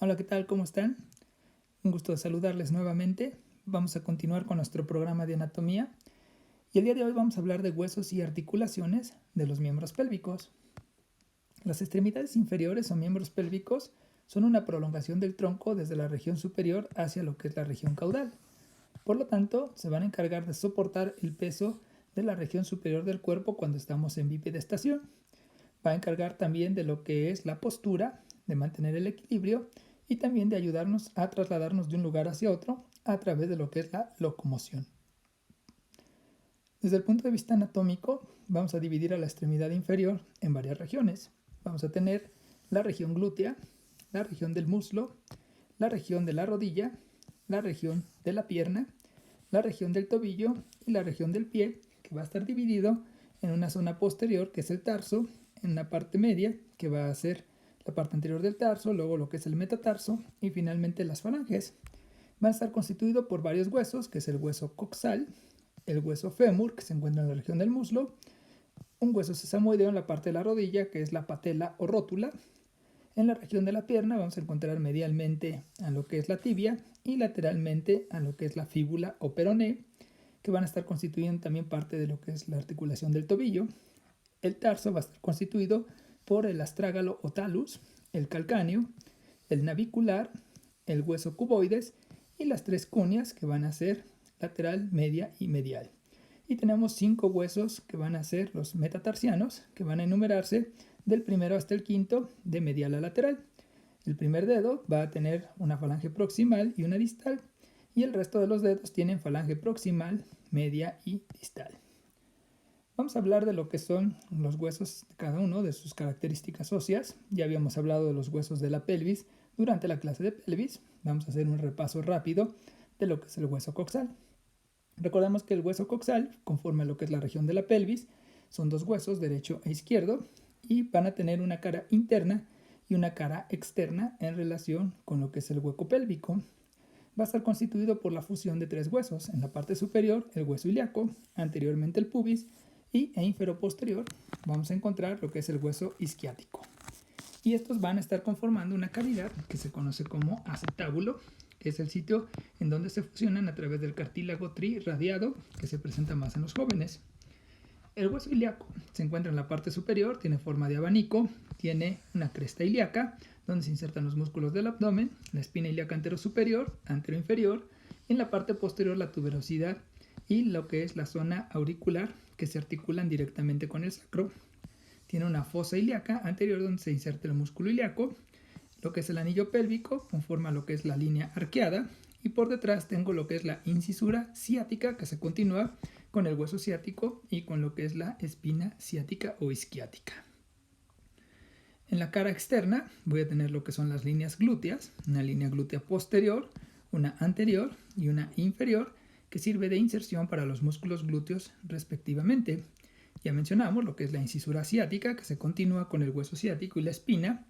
Hola, ¿qué tal? ¿Cómo están? Un gusto de saludarles nuevamente. Vamos a continuar con nuestro programa de anatomía y el día de hoy vamos a hablar de huesos y articulaciones de los miembros pélvicos. Las extremidades inferiores o miembros pélvicos son una prolongación del tronco desde la región superior hacia lo que es la región caudal. Por lo tanto, se van a encargar de soportar el peso de la región superior del cuerpo cuando estamos en bipedestación. Va a encargar también de lo que es la postura, de mantener el equilibrio y también de ayudarnos a trasladarnos de un lugar hacia otro a través de lo que es la locomoción. Desde el punto de vista anatómico, vamos a dividir a la extremidad inferior en varias regiones. Vamos a tener la región glútea, la región del muslo, la región de la rodilla, la región de la pierna, la región del tobillo y la región del pie, que va a estar dividido en una zona posterior, que es el tarso, en una parte media, que va a ser la parte anterior del tarso, luego lo que es el metatarso y finalmente las falanges. Va a estar constituido por varios huesos, que es el hueso coxal, el hueso fémur, que se encuentra en la región del muslo, un hueso sesamoideo en la parte de la rodilla, que es la patela o rótula. En la región de la pierna vamos a encontrar medialmente a lo que es la tibia y lateralmente a lo que es la fíbula o peroné, que van a estar constituyendo también parte de lo que es la articulación del tobillo. El tarso va a estar constituido por el astrágalo o talus, el calcáneo, el navicular, el hueso cuboides y las tres cúneas, que van a ser lateral, media y medial. Y tenemos 5 huesos que van a ser los metatarsianos, que van a enumerarse del primero hasta el quinto de medial a lateral. El primer dedo va a tener una falange proximal y una distal, y el resto de los dedos tienen falange proximal, media y distal. Vamos a hablar de lo que son los huesos de cada uno, de sus características óseas. Ya habíamos hablado de los huesos de la pelvis durante la clase de pelvis. Vamos a hacer un repaso rápido de lo que es el hueso coxal. Recordamos que el hueso coxal conforma lo que es la región de la pelvis. Son dos huesos, derecho e izquierdo, y van a tener una cara interna y una cara externa en relación con lo que es el hueco pélvico. Va a estar constituido por la fusión de tres huesos. En la parte superior, el hueso ilíaco, anteriormente el pubis, y infero-posterior vamos a encontrar lo que es el hueso isquiático. Y estos van a estar conformando una cavidad que se conoce como acetábulo, que es el sitio en donde se fusionan a través del cartílago trirradiado, que se presenta más en los jóvenes. El hueso ilíaco se encuentra en la parte superior, tiene forma de abanico, tiene una cresta ilíaca, donde se insertan los músculos del abdomen, la espina ilíaca anterosuperior, anteroinferior, y en la parte posterior la tuberosidad y lo que es la zona auricular, que se articulan directamente con el sacro. Tiene una fosa ilíaca anterior donde se inserta el músculo ilíaco. Lo que es el anillo pélvico conforma lo que es la línea arqueada, y por detrás tengo lo que es la incisura ciática, que se continúa con el hueso ciático y con lo que es la espina ciática o isquiática. En la cara externa voy a tener lo que son las líneas glúteas, una línea glútea posterior, una anterior y una inferior, que sirve de inserción para los músculos glúteos respectivamente. Ya mencionamos lo que es la incisura ciática, que se continúa con el hueso ciático y la espina,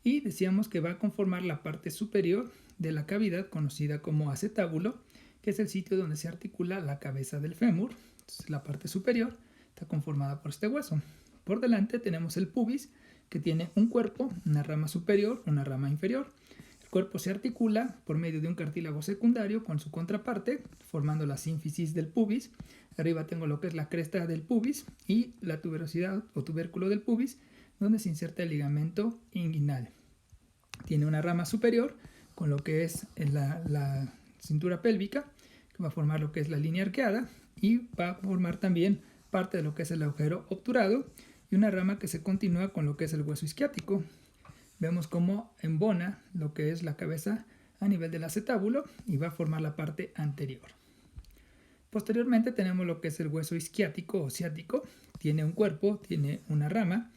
y decíamos que va a conformar la parte superior de la cavidad conocida como acetábulo, que es el sitio donde se articula la cabeza del fémur. Entonces, la parte superior está conformada por este hueso. Por delante tenemos el pubis, que tiene un cuerpo, una rama superior, una rama inferior. El cuerpo se articula por medio de un cartílago secundario con su contraparte, formando la sínfisis del pubis. Arriba tengo lo que es la cresta del pubis y la tuberosidad o tubérculo del pubis, donde se inserta el ligamento inguinal. Tiene una rama superior con lo que es la cintura pélvica, que va a formar lo que es la línea arqueada, y va a formar también parte de lo que es el agujero obturado, y una rama que se continúa con lo que es el hueso isquiático. Vemos cómo embona lo que es la cabeza a nivel del acetábulo y va a formar la parte anterior. Posteriormente tenemos lo que es el hueso isquiático o ciático. Tiene un cuerpo, tiene una rama.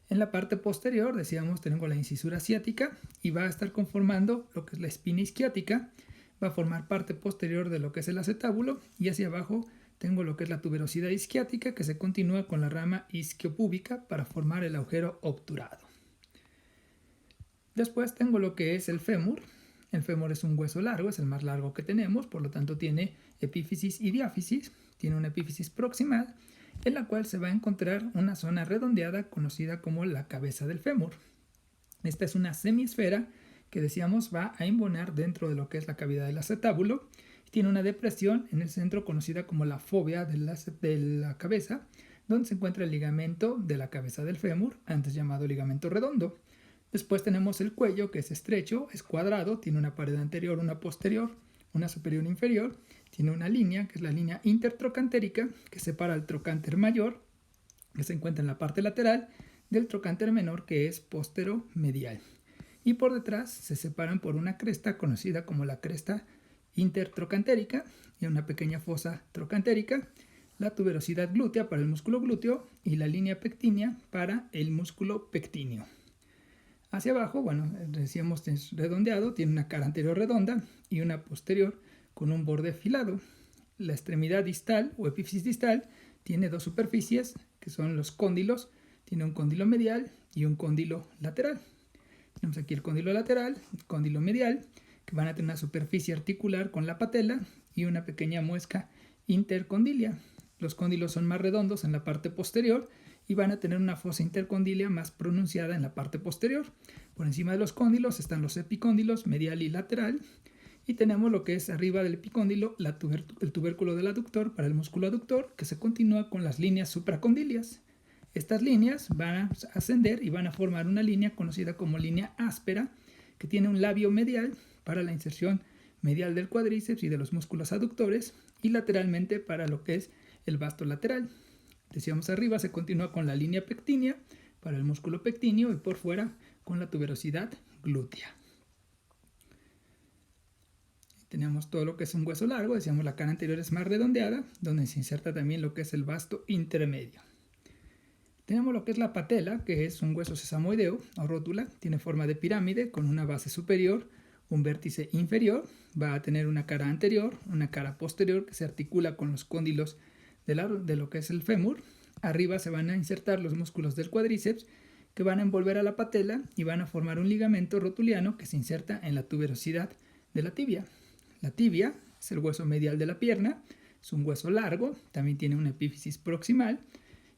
En la parte posterior, decíamos, tenemos la incisura ciática y va a estar conformando lo que es la espina isquiática. Va a formar parte posterior de lo que es el acetábulo, y hacia abajo tengo lo que es la tuberosidad isquiática, que se continúa con la rama isquiopúbica para formar el agujero obturado. Después tengo lo que es el fémur. El fémur es un hueso largo, es el más largo que tenemos, por lo tanto tiene epífisis y diáfisis. Tiene una epífisis proximal, en la cual se va a encontrar una zona redondeada conocida como la cabeza del fémur. Esta es una semiesfera que decíamos va a embonar dentro de lo que es la cavidad del acetábulo. Tiene una depresión en el centro conocida como la fóvea de la cabeza, donde se encuentra el ligamento de la cabeza del fémur, antes llamado ligamento redondo. Después tenemos el cuello, que es estrecho, es cuadrado, tiene una pared anterior, una posterior, una superior e inferior. Tiene una línea, que es la línea intertrocantérica, que separa el trocánter mayor, que se encuentra en la parte lateral, del trocánter menor, que es posteromedial. Y por detrás se separan por una cresta conocida como la cresta intertrocantérica y una pequeña fosa trocantérica, la tuberosidad glútea para el músculo glúteo y la línea pectínea para el músculo pectíneo. Hacia abajo, bueno, decíamos es redondeado, tiene una cara anterior redonda y una posterior con un borde afilado. La extremidad distal o epífisis distal tiene dos superficies que son los cóndilos, tiene un cóndilo medial y un cóndilo lateral. Tenemos aquí el cóndilo lateral, el cóndilo medial, que van a tener una superficie articular con la patela y una pequeña muesca intercondilia. Los cóndilos son más redondos en la parte posterior y van a tener una fosa intercondilia más pronunciada en la parte posterior. Por encima de los cóndilos están los epicóndilos medial y lateral. Y tenemos lo que es arriba del epicóndilo el tubérculo del aductor para el músculo aductor, que se continúa con las líneas supracondilias. Estas líneas van a ascender y van a formar una línea conocida como línea áspera, que tiene un labio medial para la inserción medial del cuádriceps y de los músculos aductores, y lateralmente para lo que es el vasto lateral. Decíamos arriba se continúa con la línea pectínea para el músculo pectíneo y por fuera con la tuberosidad glútea. Tenemos todo lo que es un hueso largo, decíamos la cara anterior es más redondeada, donde se inserta también lo que es el vasto intermedio. Tenemos lo que es la patela, que es un hueso sesamoideo o rótula, tiene forma de pirámide con una base superior, un vértice inferior, va a tener una cara anterior, una cara posterior que se articula con los cóndilos de lo que es el fémur. Arriba se van a insertar los músculos del cuádriceps que van a envolver a la patela y van a formar un ligamento rotuliano que se inserta en la tuberosidad de la tibia. La tibia es el hueso medial de la pierna, es un hueso largo, también tiene una epífisis proximal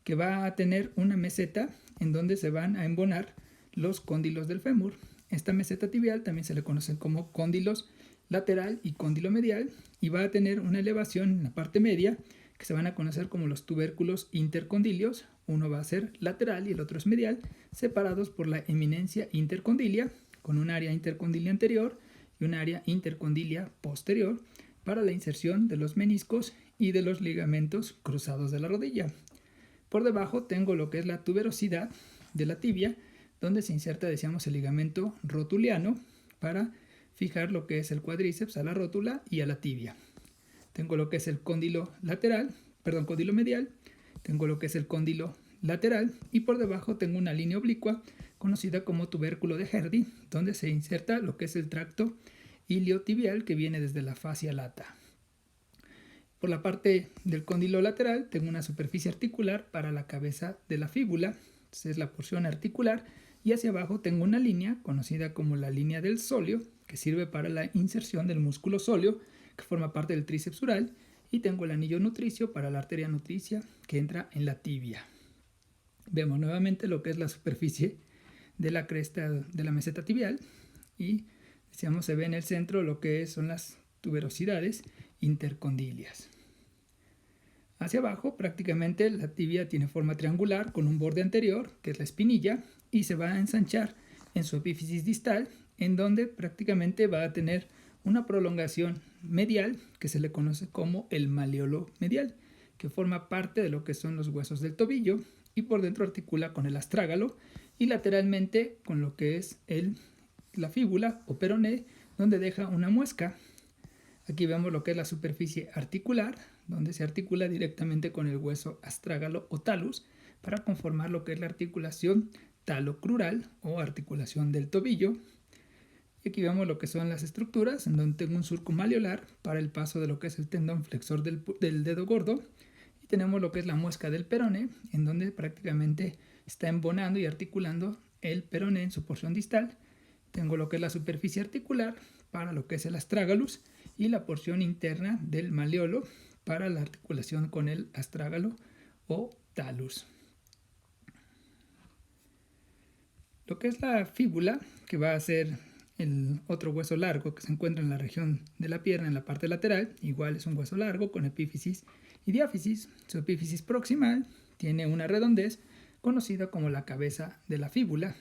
que va a tener una meseta en donde se van a embonar los cóndilos del fémur. Esta meseta tibial también se le conoce como cóndilos lateral y cóndilo medial y va a tener una elevación en la parte media que se van a conocer como los tubérculos intercondilios. Uno va a ser lateral y el otro es medial, separados por la eminencia intercondilia, con un área intercondilia anterior y un área intercondilia posterior para la inserción de los meniscos y de los ligamentos cruzados de la rodilla. Por debajo tengo lo que es la tuberosidad de la tibia, donde se inserta, decíamos, el ligamento rotuliano para fijar lo que es el cuádriceps a la rótula y a la tibia. Tengo lo que es el cóndilo medial, tengo lo que es el cóndilo lateral y por debajo tengo una línea oblicua conocida como tubérculo de Herdy, donde se inserta lo que es el tracto iliotibial que viene desde la fascia lata. Por la parte del cóndilo lateral tengo una superficie articular para la cabeza de la fíbula, esa es la porción articular, y hacia abajo tengo una línea conocida como la línea del sóleo, que sirve para la inserción del músculo sóleo, que forma parte del tríceps ural, y tengo el anillo nutricio para la arteria nutricia que entra en la tibia. Vemos nuevamente lo que es la superficie de la cresta de la meseta tibial y decíamos se ve en el centro lo que son las tuberosidades intercondilias. Hacia abajo prácticamente la tibia tiene forma triangular con un borde anterior que es la espinilla y se va a ensanchar en su epífisis distal en donde prácticamente va a tener una prolongación medial que se le conoce como el maleolo medial, que forma parte de lo que son los huesos del tobillo y por dentro articula con el astrágalo y lateralmente con lo que es la fíbula o peroné, donde deja una muesca. Aquí vemos lo que es la superficie articular, donde se articula directamente con el hueso astrágalo o talus para conformar lo que es la articulación talocrural o articulación del tobillo. Y aquí vemos lo que son las estructuras, en donde tengo un surco maleolar para el paso de lo que es el tendón flexor del dedo gordo. Y tenemos lo que es la muesca del peroné, en donde prácticamente está embonando y articulando el peroné en su porción distal. Tengo lo que es la superficie articular para lo que es el astrágalus y la porción interna del maleolo para la articulación con el astrágalo o talus. Lo que es la fíbula, que va a ser el otro hueso largo que se encuentra en la región de la pierna en la parte lateral, igual es un hueso largo con epífisis y diáfisis. Su epífisis proximal tiene una redondez conocida como la cabeza de la fíbula.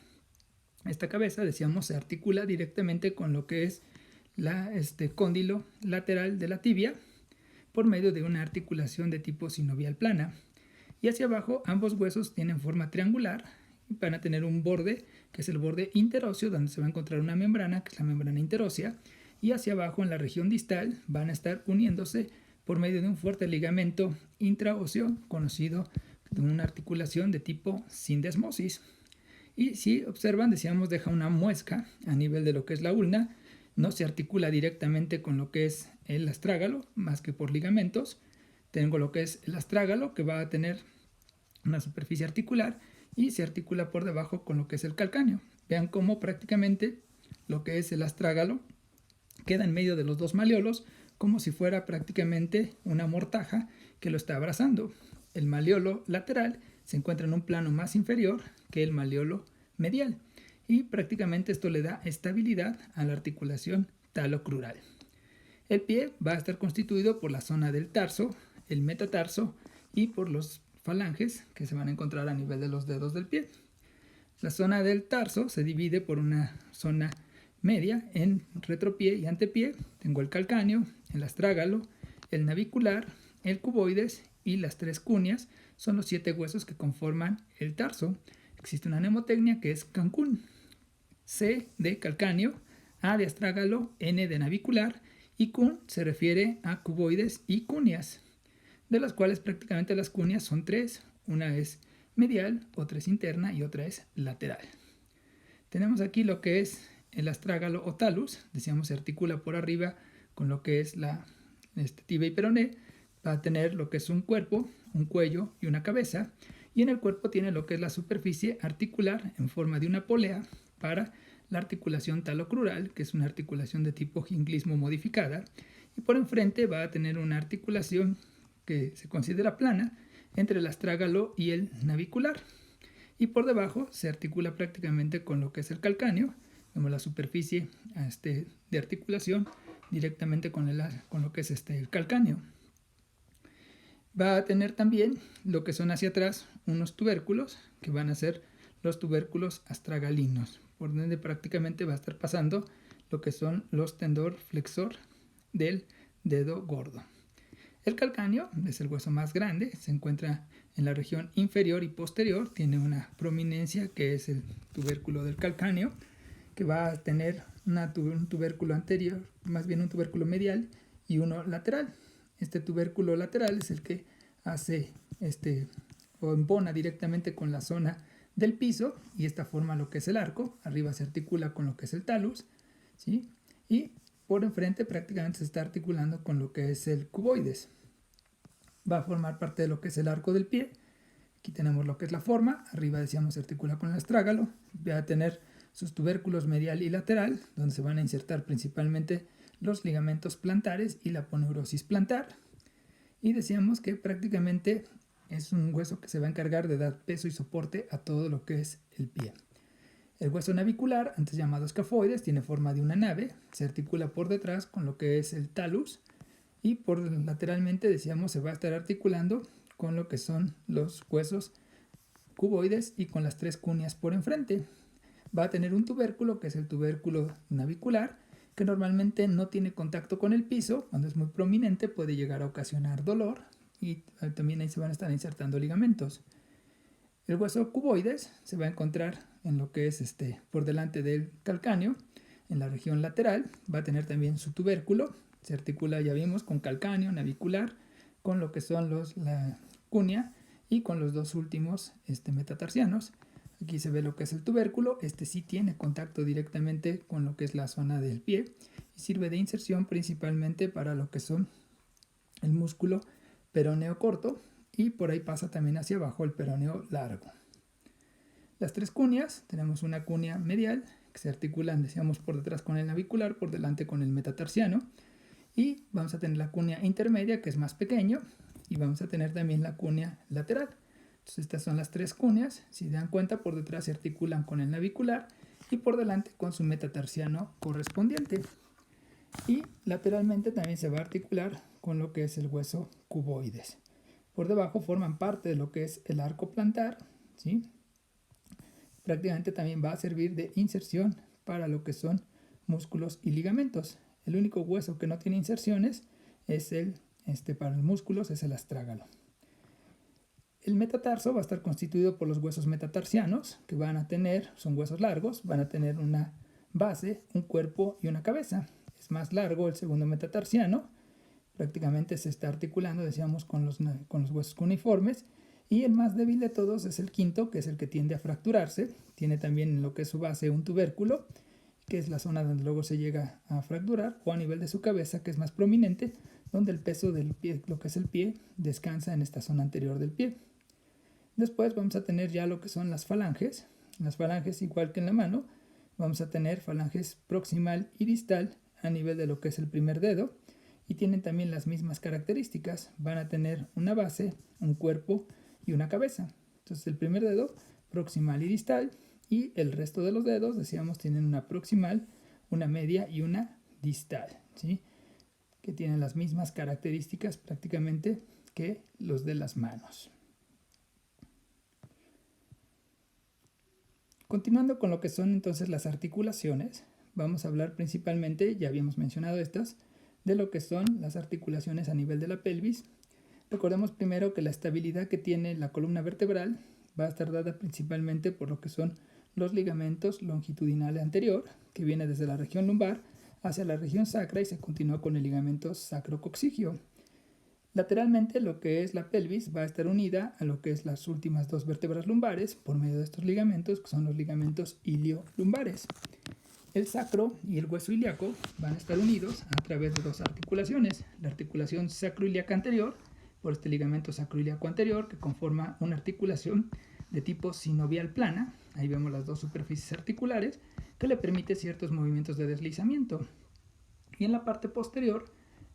Esta cabeza, decíamos, se articula directamente con lo que es cóndilo lateral de la tibia por medio de una articulación de tipo sinovial plana. Y hacia abajo ambos huesos tienen forma triangular y van a tener un borde que es el borde interóseo, donde se va a encontrar una membrana que es la membrana interósea, y hacia abajo en la región distal van a estar uniéndose por medio de un fuerte ligamento intraóseo conocido como una articulación de tipo sindesmosis. Y si observan, decíamos, deja una muesca a nivel de lo que es la ulna, no se articula directamente con lo que es el astrágalo, más que por ligamentos. Tengo lo que es el astrágalo, que va a tener una superficie articular, y se articula por debajo con lo que es el calcáneo. Vean cómo prácticamente lo que es el astrágalo queda en medio de los dos malleolos, como si fuera prácticamente una mortaja que lo está abrazando. El malleolo lateral se encuentra en un plano más inferior que el malleolo medial, y prácticamente esto le da estabilidad a la articulación talocrural. El pie va a estar constituido por la zona del tarso, el metatarso y por los falanges que se van a encontrar a nivel de los dedos del pie. La zona del tarso se divide por una zona media en retropié y antepié. Tengo el calcáneo, el astrágalo, el navicular, el cuboides y las tres cunias. Son los 7 huesos que conforman el tarso. Existe una mnemotecnia que es Cancún. C de calcáneo, A de astrágalo, N de navicular y cun se refiere a cuboides y cunias, de las cuales prácticamente las cunias son 3. Una es medial, otra es interna y otra es lateral. Tenemos aquí lo que es el astrágalo o talus. Decíamos, se articula por arriba con lo que es la tibia y peroné. Va a tener lo que es un cuerpo, un cuello y una cabeza. Y en el cuerpo tiene lo que es la superficie articular en forma de una polea para la articulación talocrural, que es una articulación de tipo jinglismo modificada. Y por enfrente va a tener una articulación que se considera plana entre el astrágalo y el navicular. Y por debajo se articula prácticamente con lo que es el calcáneo, como la superficie de articulación directamente con lo que es el calcáneo. Va a tener también lo que son hacia atrás unos tubérculos, que van a ser los tubérculos astragalinos, por donde prácticamente va a estar pasando lo que son los tendón flexor del dedo gordo. El calcáneo es el hueso más grande, se encuentra en la región inferior y posterior, tiene una prominencia que es el tubérculo del calcáneo, que va a tener un tubérculo anterior, más bien un tubérculo medial y uno lateral. Este tubérculo lateral es el que hace o embona directamente con la zona del piso, y esta forma lo que es el arco. Arriba se articula con lo que es el talus, ¿sí? Y por enfrente prácticamente se está articulando con lo que es el cuboides. Va a formar parte de lo que es el arco del pie. Aquí tenemos lo que es la forma. Arriba decíamos se articula con el astrágalo. Va a tener sus tubérculos medial y lateral, donde se van a insertar principalmente los ligamentos plantares y la aponeurosis plantar. Y decíamos que prácticamente es un hueso que se va a encargar de dar peso y soporte a todo lo que es el pie. El hueso navicular, antes llamado escafoides, tiene forma de una nave. Se articula por detrás con lo que es el talus, y por lateralmente, decíamos, se va a estar articulando con lo que son los huesos cuboides y con las tres cunias por enfrente. Va a tener un tubérculo que es el tubérculo navicular, que normalmente no tiene contacto con el piso. Cuando es muy prominente puede llegar a ocasionar dolor, y también ahí se van a estar insertando ligamentos. El hueso cuboides se va a encontrar en lo que es por delante del calcáneo, en la región lateral. Va a tener también su tubérculo, se articula, ya vimos, con calcáneo, navicular, con lo que son la cunia y con los dos últimos metatarsianos. Aquí se ve lo que es el tubérculo. Sí tiene contacto directamente con lo que es la zona del pie y sirve de inserción principalmente para lo que son el músculo peroneo corto, y por ahí pasa también hacia abajo el peroneo largo. Las tres cunias, tenemos una cunia medial que se articulan, decíamos, por detrás con el navicular, por delante con el metatarsiano, y vamos a tener la cunia intermedia, que es más pequeño, y vamos a tener también la cunia lateral. Entonces estas son las tres cunias. Si se dan cuenta, por detrás se articulan con el navicular y por delante con su metatarsiano correspondiente. Y lateralmente también se va a articular con lo que es el hueso cuboides. Por debajo forman parte de lo que es el arco plantar, ¿sí? Prácticamente también va a servir de inserción para lo que son músculos y ligamentos. El único hueso que no tiene inserciones es para los músculos es el astrágalo. El metatarso va a estar constituido por los huesos metatarsianos, que son huesos largos, van a tener una base, un cuerpo y una cabeza. Es más largo el segundo metatarsiano, prácticamente se está articulando, decíamos, con los huesos cuneiformes, y el más débil de todos es el quinto, que es el que tiende a fracturarse. Tiene también en lo que es su base un tubérculo, que es la zona donde luego se llega a fracturar, o a nivel de su cabeza, que es más prominente, donde el peso del pie, lo que es el pie, descansa en esta zona anterior del pie. Después vamos a tener ya lo que son las falanges. Las falanges, igual que en la mano, vamos a tener falanges proximal y distal a nivel de lo que es el primer dedo, y tienen también las mismas características. Van a tener una base, un cuerpo y una cabeza. Entonces el primer dedo, proximal y distal, y el resto de los dedos, decíamos, tienen una proximal, una media y una distal, ¿sí? Que tienen las mismas características prácticamente que los de las manos. Continuando con lo que son entonces las articulaciones, vamos a hablar principalmente, ya habíamos mencionado estas, de lo que son las articulaciones a nivel de la pelvis. Recordemos primero que la estabilidad que tiene la columna vertebral va a estar dada principalmente por lo que son los ligamentos longitudinal anterior, que viene desde la región lumbar hacia la región sacra y se continúa con el ligamento sacrococcigio. Lateralmente, lo que es la pelvis va a estar unida a lo que es las últimas dos vértebras lumbares por medio de estos ligamentos, que son los ligamentos iliolumbares. El sacro y el hueso ilíaco van a estar unidos a través de dos articulaciones. La articulación sacroiliaca anterior, por este ligamento sacroiliaco anterior, que conforma una articulación de tipo sinovial plana. Ahí vemos las dos superficies articulares, que le permite ciertos movimientos de deslizamiento. Y en la parte posterior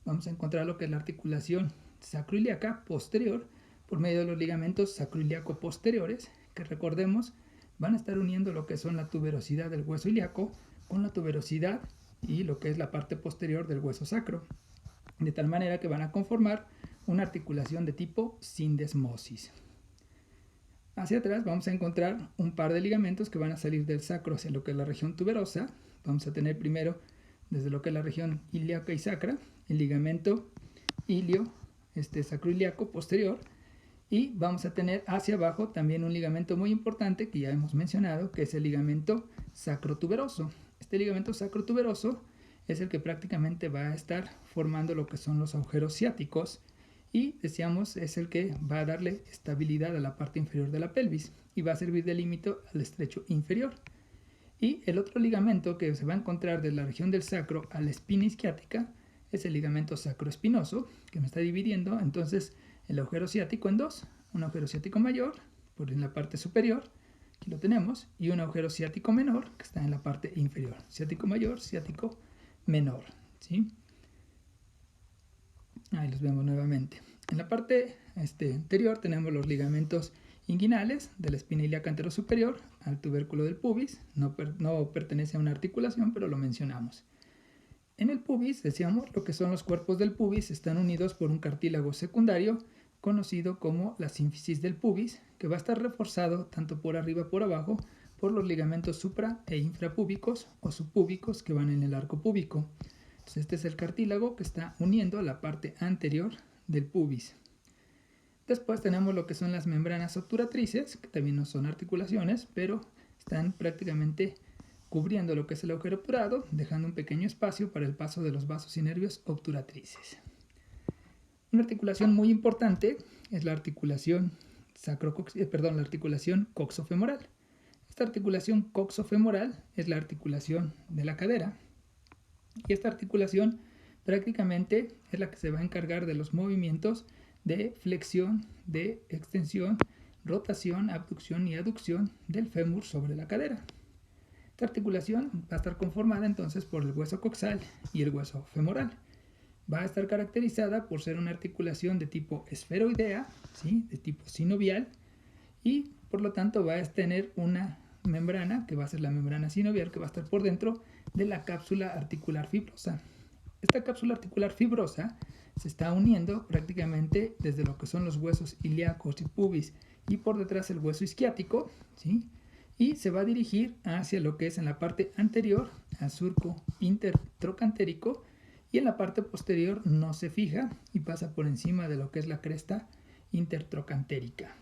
vamos a encontrar lo que es la articulación sacroiliaca posterior, por medio de los ligamentos sacroiliaco posteriores, que recordemos van a estar uniendo lo que son la tuberosidad del hueso ilíaco con la tuberosidad y lo que es la parte posterior del hueso sacro, de tal manera que van a conformar una articulación de tipo sindesmosis. Hacia atrás vamos a encontrar un par de ligamentos que van a salir del sacro hacia lo que es la región tuberosa. Vamos a tener primero, desde lo que es la región ilíaca y sacra, el ligamento ilio sacroiliaco posterior, y vamos a tener hacia abajo también un ligamento muy importante que ya hemos mencionado, que es el ligamento sacrotuberoso. Este ligamento sacrotuberoso es el que prácticamente va a estar formando lo que son los agujeros ciáticos, y decíamos es el que va a darle estabilidad a la parte inferior de la pelvis y va a servir de límite al estrecho inferior. Y el otro ligamento que se va a encontrar de la región del sacro a la espina isquiática es el ligamento sacroespinoso, que me está dividiendo entonces el agujero ciático en dos: un agujero ciático mayor por en la parte superior, aquí lo tenemos, y un agujero ciático menor que está en la parte inferior. Ciático mayor, ciático menor, ¿sí? Ahí los vemos nuevamente. En la parte anterior tenemos los ligamentos inguinales de la espina ilíaca anterosuperior al tubérculo del pubis. No pertenece a una articulación, pero lo mencionamos. En el pubis, decíamos, lo que son los cuerpos del pubis están unidos por un cartílago secundario conocido como la sínfisis del pubis, que va a estar reforzado tanto por arriba como por abajo por los ligamentos supra e infrapúbicos o subpúbicos que van en el arco púbico. Entonces, este es el cartílago que está uniendo a la parte anterior del pubis. Después tenemos lo que son las membranas obturatrices, que también no son articulaciones, pero están prácticamente cubriendo lo que es el agujero obturado, dejando un pequeño espacio para el paso de los vasos y nervios obturatrices. Una articulación muy importante es la articulación la articulación coxofemoral. Esta articulación coxofemoral es la articulación de la cadera, y esta articulación prácticamente es la que se va a encargar de los movimientos de flexión, de extensión, rotación, abducción y aducción del fémur sobre la cadera. Esta articulación va a estar conformada entonces por el hueso coxal y el hueso femoral. Va a estar caracterizada por ser una articulación de tipo esferoidea, ¿sí?, de tipo sinovial, y por lo tanto va a tener una membrana, que va a ser la membrana sinovial, que va a estar por dentro de la cápsula articular fibrosa. Esta cápsula articular fibrosa se está uniendo prácticamente desde lo que son los huesos ilíacos y pubis y por detrás el hueso isquiático, ¿sí? Y se va a dirigir hacia lo que es en la parte anterior, al surco intertrocantérico, y en la parte posterior no se fija y pasa por encima de lo que es la cresta intertrocantérica.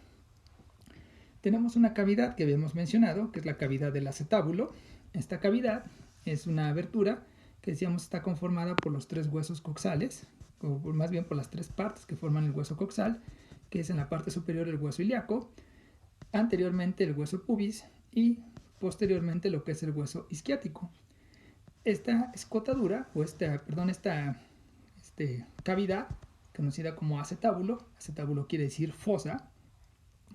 Tenemos una cavidad que habíamos mencionado, que es la cavidad del acetábulo. Esta cavidad es una abertura que decíamos está conformada por los 3 huesos coxales, o más bien por las 3 partes que forman el hueso coxal, que es en la parte superior el hueso ilíaco, anteriormente el hueso pubis y posteriormente lo que es el hueso isquiático. Esta escotadura, o esta cavidad, conocida como acetábulo quiere decir fosa,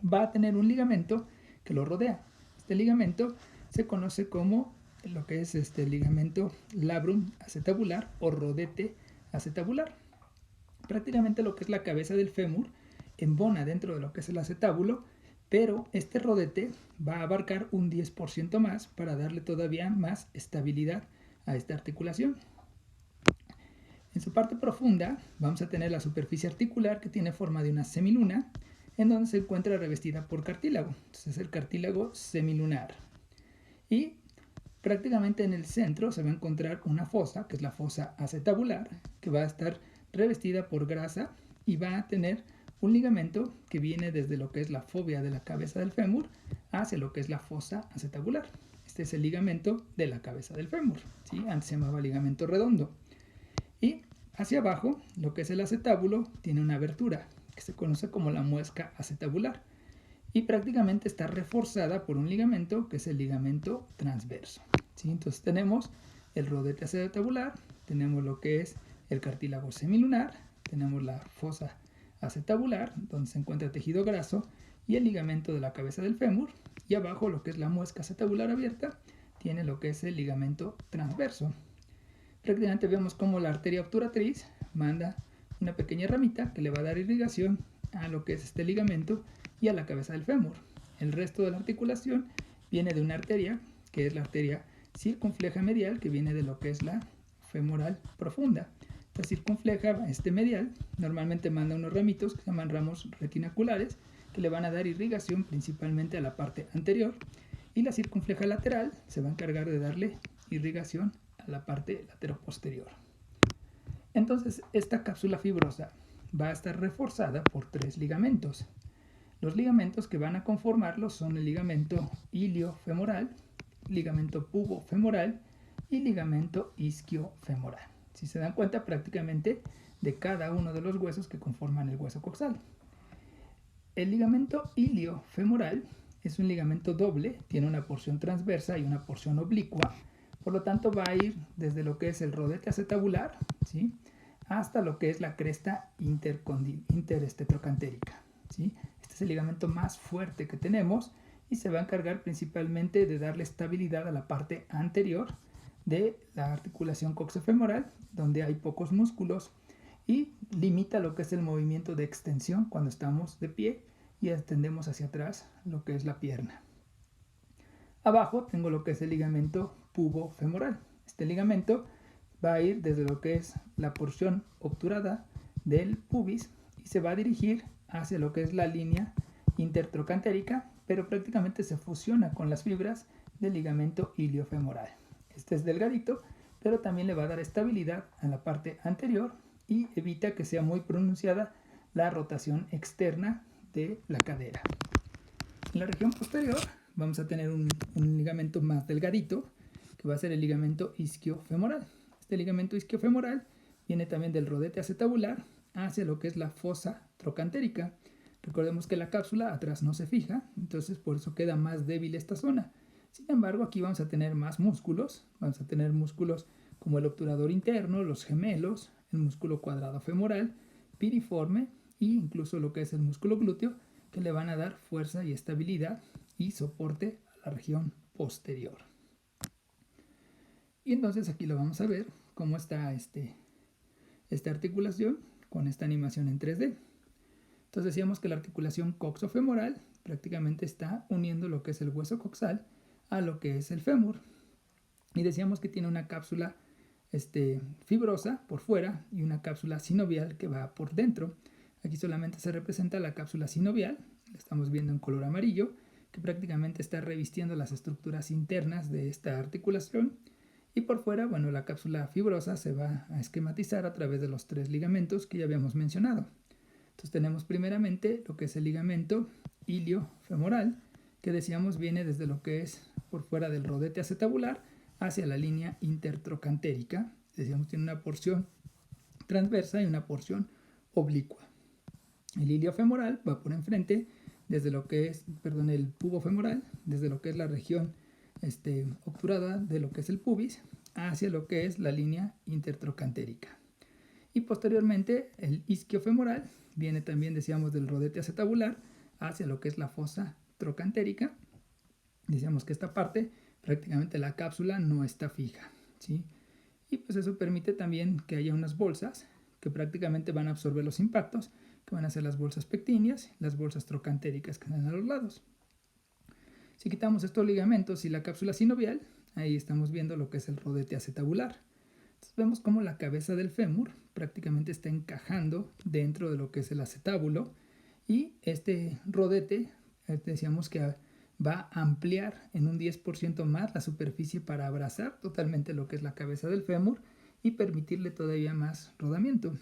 va a tener un ligamento que lo rodea. Este ligamento se conoce como lo que es el ligamento labrum acetabular o rodete acetabular. Prácticamente lo que es la cabeza del fémur embona dentro de lo que es el acetábulo, pero este rodete va a abarcar un 10% más para darle todavía más estabilidad a esta articulación. En su parte profunda vamos a tener la superficie articular que tiene forma de una semiluna, en donde se encuentra revestida por cartílago. Entonces es el cartílago semilunar. Y prácticamente en el centro se va a encontrar una fosa, que es la fosa acetabular, que va a estar revestida por grasa y va a tener un ligamento que viene desde lo que es la fóvea de la cabeza del fémur hacia lo que es la fosa acetabular. Este es el ligamento de la cabeza del fémur, ¿sí? Antes se llamaba ligamento redondo. Y hacia abajo, lo que es el acetábulo tiene una abertura que se conoce como la muesca acetabular y prácticamente está reforzada por un ligamento que es el ligamento transverso, ¿sí? Entonces tenemos el rodete acetabular, tenemos lo que es el cartílago semilunar, tenemos la fosa acetabular donde se encuentra tejido graso y el ligamento de la cabeza del fémur, y abajo lo que es la muesca acetabular abierta tiene lo que es el ligamento transverso. Prácticamente vemos cómo la arteria obturatriz manda una pequeña ramita que le va a dar irrigación a lo que es este ligamento y a la cabeza del fémur. El resto de la articulación viene de una arteria, que es la arteria circunfleja medial, que viene de lo que es la femoral profunda. Esta circunfleja medial normalmente manda unos ramitos que se llaman ramos retinaculares, que le van a dar irrigación principalmente a la parte anterior, y la circunfleja lateral se va a encargar de darle irrigación a la parte lateroposterior. Entonces, esta cápsula fibrosa va a estar reforzada por 3 ligamentos. Los ligamentos que van a conformarlo son el ligamento iliofemoral, ligamento pubofemoral y ligamento isquiofemoral. Si se dan cuenta, prácticamente de cada uno de los huesos que conforman el hueso coxal. El ligamento iliofemoral es un ligamento doble, tiene una porción transversa y una porción oblicua. Por lo tanto, va a ir desde lo que es el rodete acetabular, ¿sí?, hasta lo que es la cresta intertrocantérica, ¿sí? Este es el ligamento más fuerte que tenemos y se va a encargar principalmente de darle estabilidad a la parte anterior de la articulación coxofemoral, donde hay pocos músculos, y limita lo que es el movimiento de extensión cuando estamos de pie y extendemos hacia atrás lo que es la pierna. Abajo tengo lo que es el ligamento pubofemoral. Este ligamento va a ir desde lo que es la porción obturada del pubis y se va a dirigir hacia lo que es la línea intertrocantérica, pero prácticamente se fusiona con las fibras del ligamento iliofemoral. Este es delgadito, pero también le va a dar estabilidad a la parte anterior y evita que sea muy pronunciada la rotación externa de la cadera. En la región posterior vamos a tener un ligamento más delgadito, que va a ser el ligamento isquiofemoral. Este ligamento isquiofemoral viene también del rodete acetabular hacia lo que es la fosa trocantérica. Recordemos que la cápsula atrás no se fija, entonces por eso queda más débil esta zona. Sin embargo, aquí vamos a tener más músculos. Vamos a tener músculos como el obturador interno, los gemelos, el músculo cuadrado femoral, piriforme e incluso lo que es el músculo glúteo, que le van a dar fuerza y estabilidad y soporte a la región posterior. Y entonces aquí lo vamos a ver cómo está esta articulación con esta animación en 3D. Entonces decíamos que la articulación coxofemoral prácticamente está uniendo lo que es el hueso coxal a lo que es el fémur. Y decíamos que tiene una cápsula fibrosa por fuera y una cápsula sinovial que va por dentro. Aquí solamente se representa la cápsula sinovial, la estamos viendo en color amarillo, que prácticamente está revistiendo las estructuras internas de esta articulación. Y por fuera, bueno, la cápsula fibrosa se va a esquematizar a través de los 3 ligamentos que ya habíamos mencionado. Entonces tenemos primeramente lo que es el ligamento iliofemoral, que decíamos viene desde lo que es por fuera del rodete acetabular hacia la línea intertrocantérica. Decíamos tiene una porción transversa y una porción oblicua. El iliofemoral va por enfrente desde lo que es, el pubofemoral, desde lo que es la región obturada de lo que es el pubis hacia lo que es la línea intertrocantérica. Y posteriormente el isquiofemoral viene también, decíamos, del rodete acetabular hacia lo que es la fosa trocantérica. Decíamos que esta parte prácticamente la cápsula no está fija, ¿sí? Y pues eso permite también que haya unas bolsas que prácticamente van a absorber los impactos, que van a ser las bolsas pectíneas, las bolsas trocantéricas que están a los lados. Si quitamos estos ligamentos y la cápsula sinovial, ahí estamos viendo lo que es el rodete acetabular. Entonces vemos cómo la cabeza del fémur prácticamente está encajando dentro de lo que es el acetábulo y este rodete, decíamos que va a ampliar en un 10% más la superficie para abrazar totalmente lo que es la cabeza del fémur y permitirle todavía más rodamiento.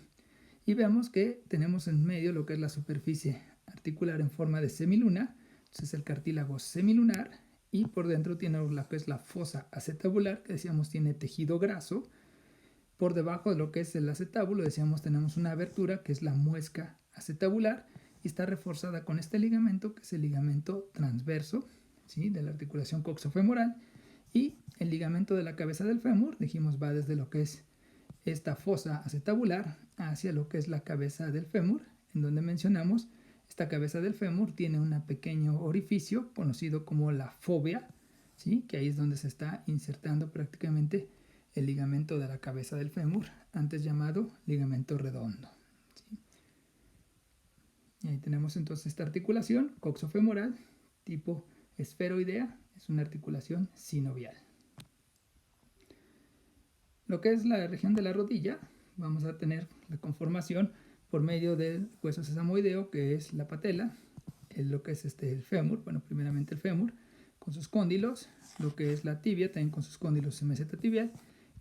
Y vemos que tenemos en medio lo que es la superficie articular en forma de semiluna, entonces el cartílago semilunar, y por dentro tiene lo que es la fosa acetabular, que decíamos tiene tejido graso. Por debajo de lo que es el acetábulo, decíamos tenemos una abertura que es la muesca acetabular y está reforzada con este ligamento que es el ligamento transverso, ¿sí?, de la articulación coxofemoral, y el ligamento de la cabeza del fémur, dijimos, va desde lo que es esta fosa acetabular hacia lo que es la cabeza del fémur, en donde mencionamos esta cabeza del fémur tiene un pequeño orificio conocido como la fóvea, ¿sí?, que ahí es donde se está insertando prácticamente el ligamento de la cabeza del fémur, antes llamado ligamento redondo, ¿sí? Y ahí tenemos entonces esta articulación coxofemoral tipo esferoidea, es una articulación sinovial. Lo que es la región de la rodilla, vamos a tener la conformación por medio del hueso sesamoideo, que es la patela, lo que es el fémur, bueno, primeramente el fémur, con sus cóndilos, lo que es la tibia, también con sus cóndilos y meseta tibial,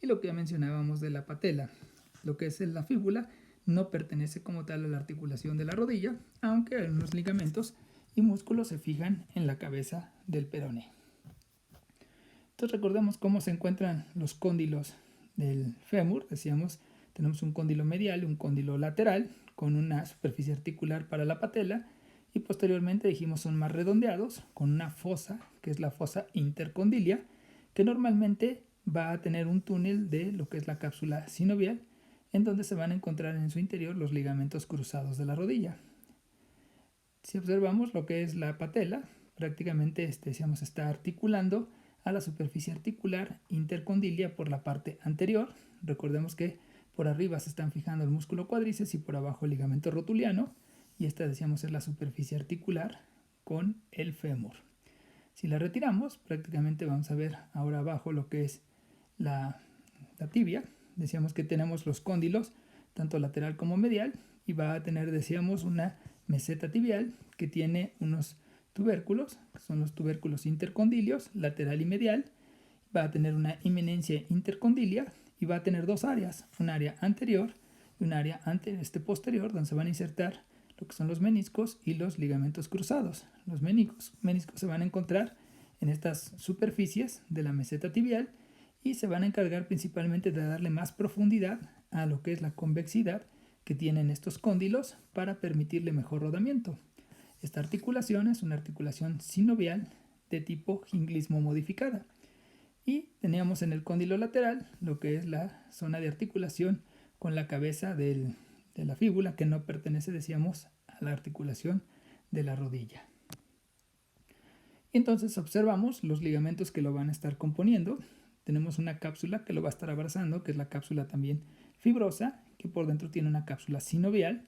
y lo que ya mencionábamos de la patela. Lo que es la fíbula no pertenece como tal a la articulación de la rodilla, aunque algunos ligamentos y músculos se fijan en la cabeza del peroné. Entonces recordemos cómo se encuentran los cóndilos del fémur. Decíamos, tenemos un cóndilo medial y un cóndilo lateral con una superficie articular para la patela, y posteriormente dijimos son más redondeados con una fosa, que es la fosa intercondilia, que normalmente va a tener un túnel de lo que es la cápsula sinovial, en donde se van a encontrar en su interior los ligamentos cruzados de la rodilla. Si observamos lo que es la patela, prácticamente decíamos está articulando a la superficie articular intercondilia por la parte anterior. Recordemos que por arriba se están fijando el músculo cuádriceps y por abajo el ligamento rotuliano, y esta decíamos es la superficie articular con el fémur. Si la retiramos, prácticamente vamos a ver ahora abajo lo que es la tibia. Decíamos que tenemos los cóndilos tanto lateral como medial, y va a tener, decíamos, una meseta tibial que tiene unos tubérculos, que son los tubérculos intercondilios, lateral y medial. Va a tener una eminencia intercondilia y va a tener dos áreas, un área anterior y un área posterior, donde se van a insertar lo que son los meniscos y los ligamentos cruzados. Los meniscos se van a encontrar en estas superficies de la meseta tibial y se van a encargar principalmente de darle más profundidad a lo que es la convexidad que tienen estos cóndilos para permitirle mejor rodamiento. Esta articulación es una articulación sinovial de tipo ginglismo modificada. Y teníamos en el cóndilo lateral lo que es la zona de articulación con la cabeza de la fíbula, que no pertenece, decíamos, a la articulación de la rodilla. Y entonces observamos los ligamentos que lo van a estar componiendo. Tenemos una cápsula que lo va a estar abrazando, que es la cápsula también fibrosa, que por dentro tiene una cápsula sinovial.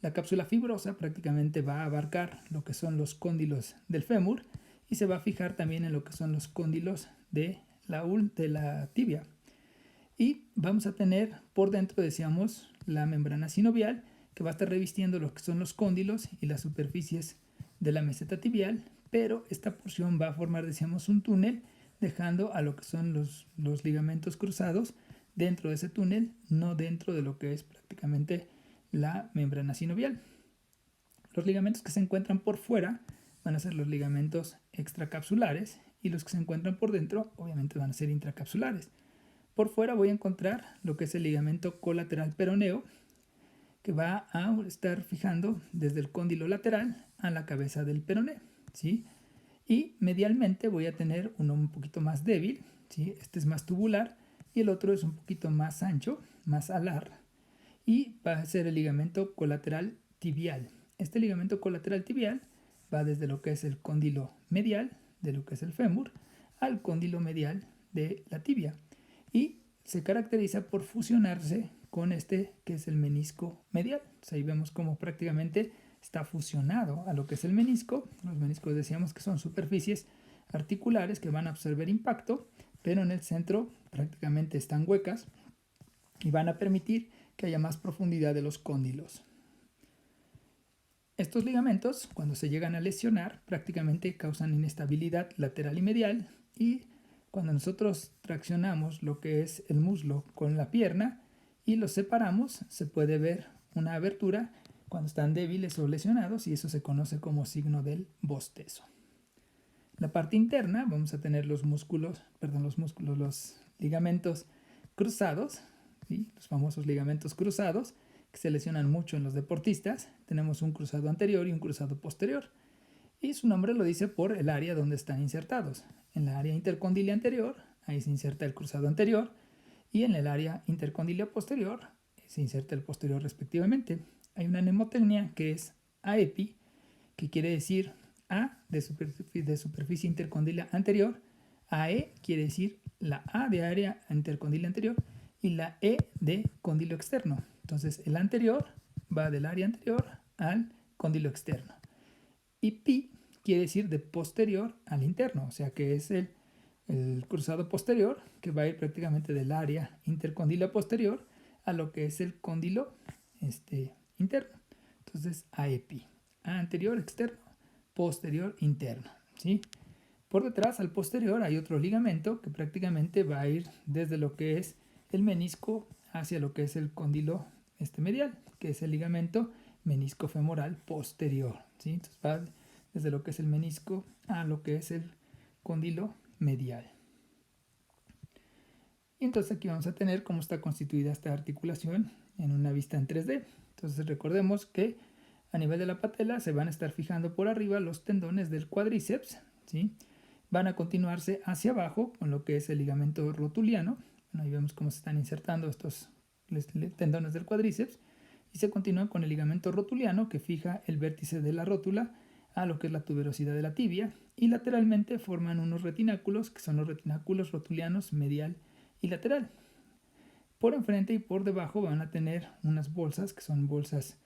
La cápsula fibrosa prácticamente va a abarcar lo que son los cóndilos del fémur y se va a fijar también en lo que son los cóndilos de la tibia. Y vamos a tener por dentro, decíamos, la membrana sinovial, que va a estar revistiendo lo que son los cóndilos y las superficies de la meseta tibial, pero esta porción va a formar, decíamos, un túnel, dejando a lo que son los ligamentos cruzados dentro de ese túnel, no dentro de lo que es prácticamente la membrana sinovial. Los ligamentos que se encuentran por fuera van a ser los ligamentos extracapsulares y los que se encuentran por dentro obviamente van a ser intracapsulares. Por fuera voy a encontrar lo que es el ligamento colateral peroneo, que va a estar fijando desde el cóndilo lateral a la cabeza del peroné, ¿sí? Y medialmente voy a tener uno un poquito más débil, ¿sí? Este es más tubular y el otro es un poquito más ancho, más alar, y va a ser el ligamento colateral tibial. Este ligamento colateral tibial va desde lo que es el cóndilo medial, de lo que es el fémur, al cóndilo medial de la tibia. Y se caracteriza por fusionarse con este que es el menisco medial. Entonces ahí vemos cómo prácticamente está fusionado a lo que es el menisco. Los meniscos decíamos que son superficies articulares que van a absorber impacto, pero en el centro prácticamente están huecas y van a permitir que haya más profundidad de los cóndilos. Estos ligamentos, cuando se llegan a lesionar, prácticamente causan inestabilidad lateral y medial, y cuando nosotros traccionamos lo que es el muslo con la pierna y los separamos, se puede ver una abertura cuando están débiles o lesionados, y eso se conoce como signo del bostezo. La parte interna vamos a tener los ligamentos cruzados, ¿sí? Los famosos ligamentos cruzados, que se lesionan mucho en los deportistas. Tenemos un cruzado anterior y un cruzado posterior, y su nombre lo dice por el área donde están insertados. En la área intercondilia anterior, ahí se inserta el cruzado anterior, y en el área intercondilia posterior se inserta el posterior respectivamente. Hay una mnemotecnia que es AEPI, que quiere decir A de superficie intercondilia anterior, AE quiere decir la A de área intercondilia anterior y la E de cóndilo externo. Entonces el anterior va del área anterior al cóndilo externo. Y pi quiere decir de posterior al interno, o sea que es el cruzado posterior, que va a ir prácticamente del área intercondilia posterior a lo que es el cóndilo interno. Entonces AEPI, anterior externo, posterior interno, ¿sí? Por detrás, al posterior, hay otro ligamento que prácticamente va a ir desde lo que es el menisco hacia lo que es el cóndilo medial, que es el ligamento menisco femoral posterior, ¿sí? Entonces va desde lo que es el menisco a lo que es el cóndilo medial. Y entonces aquí vamos a tener cómo está constituida esta articulación en una vista en 3D. Entonces recordemos que a nivel de la patela se van a estar fijando por arriba los tendones del cuádriceps, ¿sí? Van a continuarse hacia abajo con lo que es el ligamento rotuliano. Bueno, ahí vemos cómo se están insertando estos tendones del cuádriceps, y se continúa con el ligamento rotuliano, que fija el vértice de la rótula a lo que es la tuberosidad de la tibia, y lateralmente forman unos retináculos que son los retináculos rotulianos medial y lateral. Por enfrente y por debajo van a tener unas bolsas que son bolsas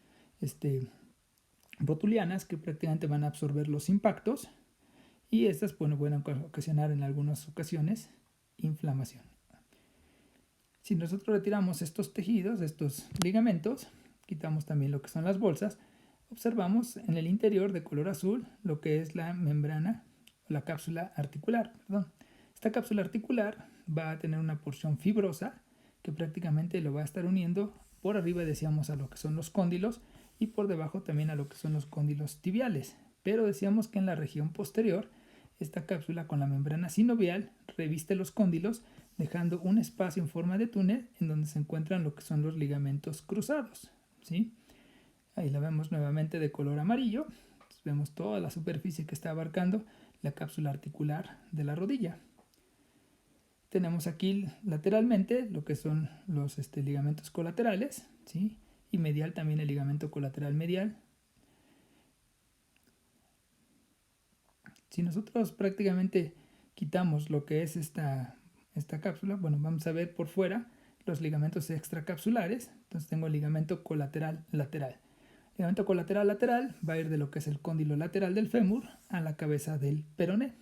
rotulianas, que prácticamente van a absorber los impactos, y estas pueden ocasionar en algunas ocasiones inflamación. Si nosotros retiramos estos tejidos, estos ligamentos, quitamos también lo que son las bolsas, observamos en el interior de color azul lo que es la membrana, la cápsula articular. Esta cápsula articular va a tener una porción fibrosa que prácticamente lo va a estar uniendo por arriba, decíamos, a lo que son los cóndilos, y por debajo también a lo que son los cóndilos tibiales. Pero decíamos que en la región posterior, esta cápsula con la membrana sinovial reviste los cóndilos, dejando un espacio en forma de túnel en donde se encuentran lo que son los ligamentos cruzados, ¿sí? Ahí la vemos nuevamente de color amarillo. Entonces vemos toda la superficie que está abarcando la cápsula articular de la rodilla. Tenemos aquí lateralmente lo que son los ligamentos colaterales, ¿sí? Y medial también el ligamento colateral medial. Si nosotros prácticamente quitamos lo que es esta cápsula, bueno, vamos a ver por fuera los ligamentos extracapsulares. Entonces tengo el ligamento colateral lateral. Ligamento colateral lateral va a ir de lo que es el cóndilo lateral del fémur a la cabeza del peroné.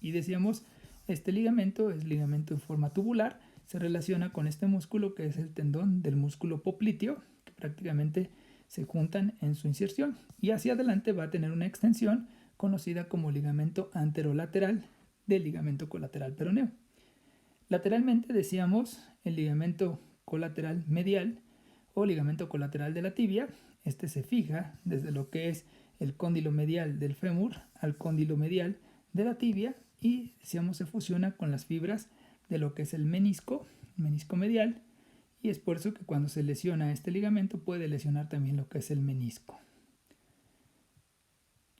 Y decíamos, este ligamento es ligamento en forma tubular, se relaciona con este músculo que es el tendón del músculo popliteo, que prácticamente se juntan en su inserción. Y hacia adelante va a tener una extensión conocida como ligamento anterolateral del ligamento colateral peroneo. Lateralmente decíamos el ligamento colateral medial o ligamento colateral de la tibia. Este se fija desde lo que es el cóndilo medial del fémur al cóndilo medial de la tibia y decíamos se fusiona con las fibras de lo que es el menisco medial, y es por eso que cuando se lesiona este ligamento puede lesionar también lo que es el menisco.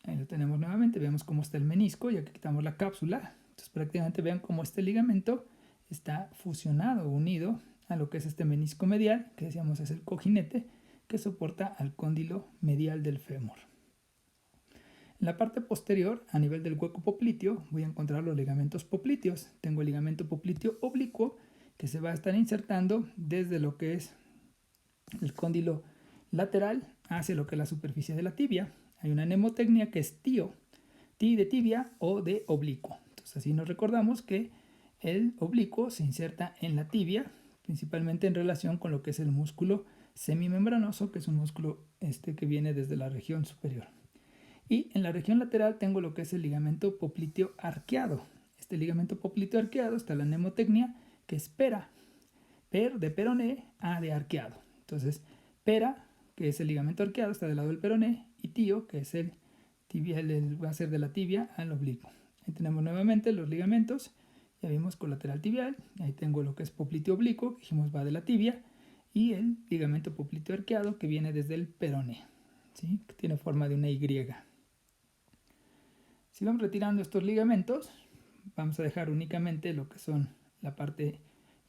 Ahí lo tenemos nuevamente, vemos cómo está el menisco y aquí quitamos la cápsula. Entonces prácticamente vean cómo este ligamento está fusionado, unido a lo que es este menisco medial, que decíamos es el cojinete que soporta al cóndilo medial del fémur. En la parte posterior, a nivel del hueco popliteo, voy a encontrar los ligamentos popliteos. Tengo el ligamento popliteo oblicuo que se va a estar insertando desde lo que es el cóndilo lateral hacia lo que es la superficie de la tibia. Hay una mnemotecnia que es TIO, Ti de tibia o de oblicuo. Entonces así nos recordamos que el oblicuo se inserta en la tibia, principalmente en relación con lo que es el músculo semimembranoso, que es un músculo que viene desde la región superior. Y en la región lateral tengo lo que es el ligamento popliteo arqueado. Este ligamento popliteo arqueado está la mnemotecnia que es pera. Per de peroné, A de arqueado. Entonces, pera, que es el ligamento arqueado, está del lado del peroné, y tío, que es el tibial, va a ser de la tibia al oblicuo. Ahí tenemos nuevamente los ligamentos. Ya vimos colateral tibial. Ahí tengo lo que es popliteo oblicuo, que dijimos va de la tibia, y el ligamento popliteo arqueado, que viene desde el peroné, ¿sí? Que tiene forma de una Y. Si vamos retirando estos ligamentos, vamos a dejar únicamente lo que son la parte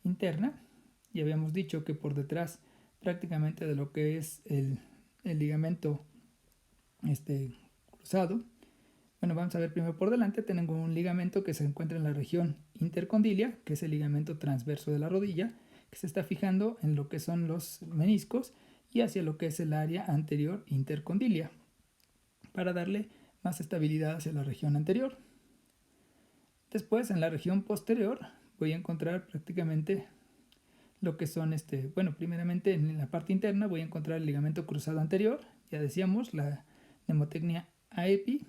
interna. Ya habíamos dicho que por detrás prácticamente de lo que es el ligamento cruzado. Bueno, vamos a ver primero por delante. Tengo un ligamento que se encuentra en la región intercondilia, que es el ligamento transverso de la rodilla, que se está fijando en lo que son los meniscos y hacia lo que es el área anterior intercondilia, para darle más estabilidad hacia la región anterior. Después, en la región posterior, voy a encontrar prácticamente lo que son, primeramente en la parte interna voy a encontrar el ligamento cruzado anterior. Ya decíamos, la mnemotecnia AEPI,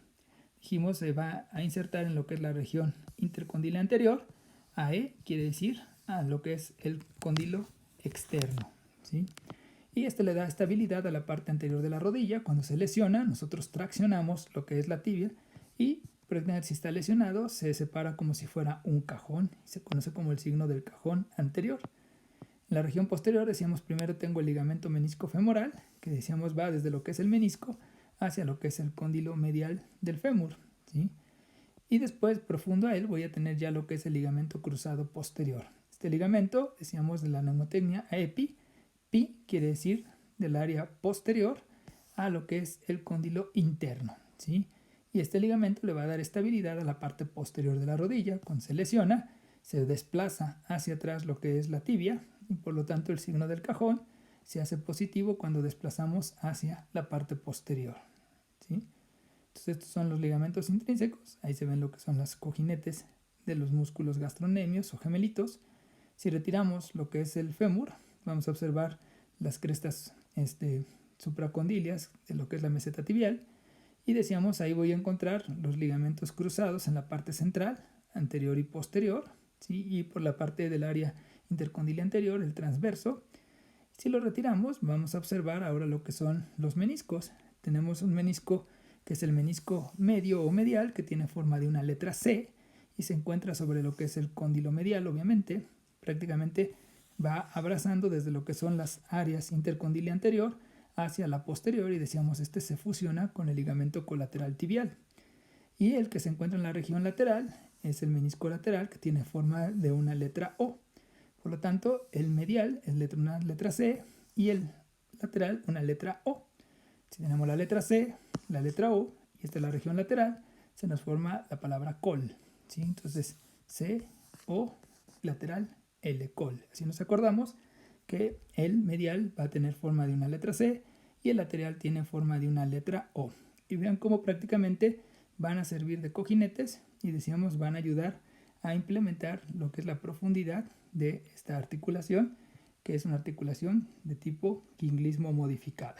dijimos, se va a insertar en lo que es la región intercondilia anterior. AE quiere decir a lo que es el cóndilo externo, ¿sí? Y esto le da estabilidad a la parte anterior de la rodilla. Cuando se lesiona, nosotros traccionamos lo que es la tibia y si está lesionado se separa como si fuera un cajón. Se conoce como el signo del cajón anterior. En la región posterior decíamos primero tengo el ligamento menisco femoral, que decíamos va desde lo que es el menisco hacia lo que es el cóndilo medial del fémur, ¿sí? Y después profundo a él voy a tener ya lo que es el ligamento cruzado posterior. Este ligamento decíamos de la mnemotecnia AEPI. Pi quiere decir del área posterior a lo que es el cóndilo interno, ¿sí? Y este ligamento le va a dar estabilidad a la parte posterior de la rodilla. Cuando se lesiona, se desplaza hacia atrás lo que es la tibia y por lo tanto el signo del cajón se hace positivo cuando desplazamos hacia la parte posterior, ¿sí? Entonces estos son los ligamentos intrínsecos. Ahí se ven lo que son las cojinetes de los músculos gastronemios o gemelitos. Si retiramos lo que es el fémur, vamos a observar las crestas supracondilias de lo que es la meseta tibial. Y decíamos, ahí voy a encontrar los ligamentos cruzados en la parte central, anterior y posterior, ¿sí? Y por la parte del área intercondilia anterior, el transverso. Si lo retiramos, vamos a observar ahora lo que son los meniscos. Tenemos un menisco que es el menisco medio o medial, que tiene forma de una letra C y se encuentra sobre lo que es el cóndilo medial, obviamente. Prácticamente va abrazando desde lo que son las áreas intercondilia anterior hacia la posterior y decíamos se fusiona con el ligamento colateral tibial. Y el que se encuentra en la región lateral es el menisco lateral, que tiene forma de una letra O. Por lo tanto, el medial es una letra C y el lateral una letra O. Si tenemos la letra C, la letra O y esta es la región lateral, se nos forma la palabra col, ¿sí? Entonces, C, O, lateral, L, col. Así nos acordamos que el medial va a tener forma de una letra C y el lateral tiene forma de una letra O. Y vean cómo prácticamente van a servir de cojinetes y decíamos van a ayudar a implementar lo que es la profundidad de esta articulación, que es una articulación de tipo quinglismo modificada.